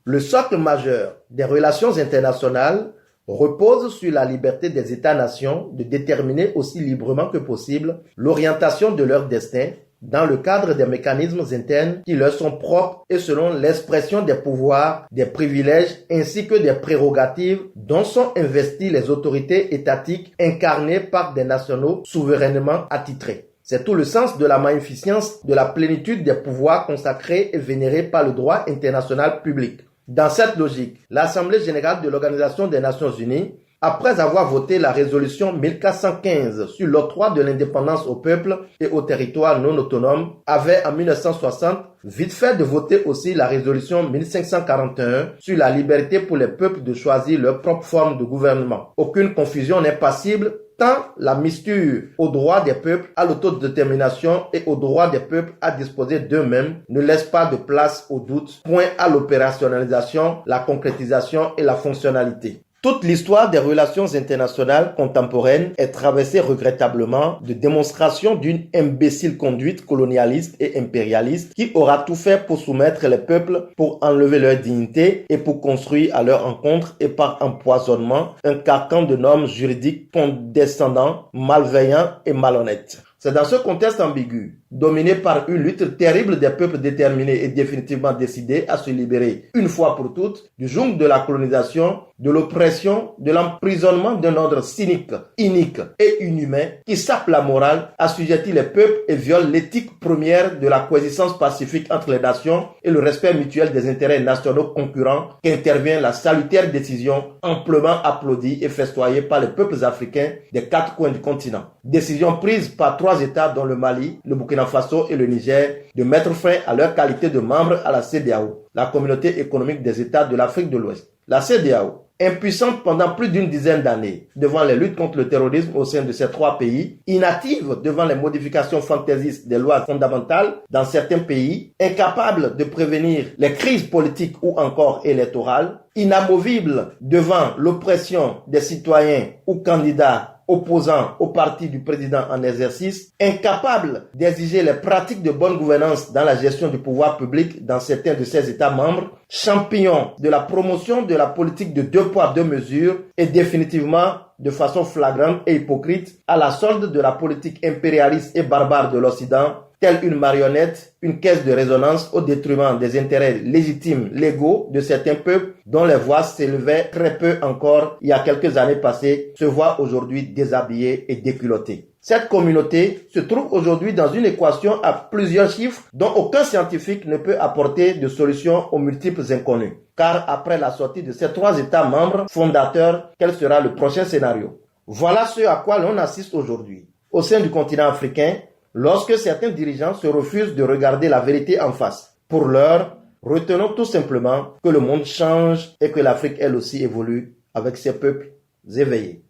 Le socle majeur des relations internationales repose sur la liberté des États-nations de déterminer aussi librement que possible l'orientation de leur destin dans le cadre des mécanismes internes qui leur sont propres et selon l'expression des pouvoirs, des privilèges ainsi que des prérogatives dont sont investies les autorités étatiques incarnées par des nationaux souverainement attitrés. C'est tout le sens de la magnificence de la plénitude des pouvoirs consacrés et vénérés par le droit international public. Dans cette logique, l'Assemblée générale de l'Organisation des Nations Unies, après avoir voté la résolution 1415 sur l'octroi de l'indépendance au peuple et aux territoires non autonomes, avait en 1960 vite fait de voter aussi la résolution 1541 sur la liberté pour les peuples de choisir leur propre forme de gouvernement. Aucune confusion n'est possible tant la misture aux droits des peuples à l'autodétermination et aux droits des peuples à disposer d'eux-mêmes ne laisse pas de place au doute, point à l'opérationnalisation, la concrétisation et la fonctionnalité. Toute l'histoire des relations internationales contemporaines est traversée regrettablement de démonstrations d'une imbécile conduite colonialiste et impérialiste qui aura tout fait pour soumettre les peuples, pour enlever leur dignité et pour construire à leur encontre et par empoisonnement un carcan de normes juridiques condescendants, malveillants et malhonnêtes. C'est dans ce contexte ambigu, dominé par une lutte terrible des peuples déterminés et définitivement décidés à se libérer une fois pour toutes du joug de la colonisation, de l'oppression, de l'emprisonnement d'un ordre cynique, inique et inhumain qui sape la morale, assujettit les peuples et viole l'éthique première de la coexistence pacifique entre les nations et le respect mutuel des intérêts nationaux concurrents qu'intervient la salutaire décision amplement applaudie et festoyée par les peuples africains des quatre coins du continent. Décision prise par 3 États dont le Mali, le Burkina Faso et le Niger de mettre fin à leur qualité de membre à la CEDEAO, la Communauté économique des États de l'Afrique de l'Ouest. La CEDEAO, impuissante pendant plus d'une dizaine d'années devant les luttes contre le terrorisme au sein de ces 3 pays, inactive devant les modifications fantaisistes des lois fondamentales dans certains pays, incapable de prévenir les crises politiques ou encore électorales, inamovible devant l'oppression des citoyens ou candidats opposant au parti du président en exercice, incapable d'exiger les pratiques de bonne gouvernance dans la gestion du pouvoir public dans certains de ses États membres, champignon de la promotion de la politique de 2 poids 2 mesures et définitivement de façon flagrante et hypocrite à la solde de la politique impérialiste et barbare de l'Occident, telle une marionnette, une caisse de résonance au détriment des intérêts légitimes, légaux de certains peuples dont les voix s'élevaient très peu encore il y a quelques années passées, se voient aujourd'hui déshabillées et déculottées. Cette communauté se trouve aujourd'hui dans une équation à plusieurs chiffres dont aucun scientifique ne peut apporter de solution aux multiples inconnus. Car après la sortie de ces 3 États membres fondateurs, quel sera le prochain scénario? Voilà ce à quoi l'on assiste aujourd'hui. Au sein du continent africain, lorsque certains dirigeants se refusent de regarder la vérité en face. Pour l'heure, retenons tout simplement que le monde change et que l'Afrique elle aussi évolue avec ses peuples éveillés.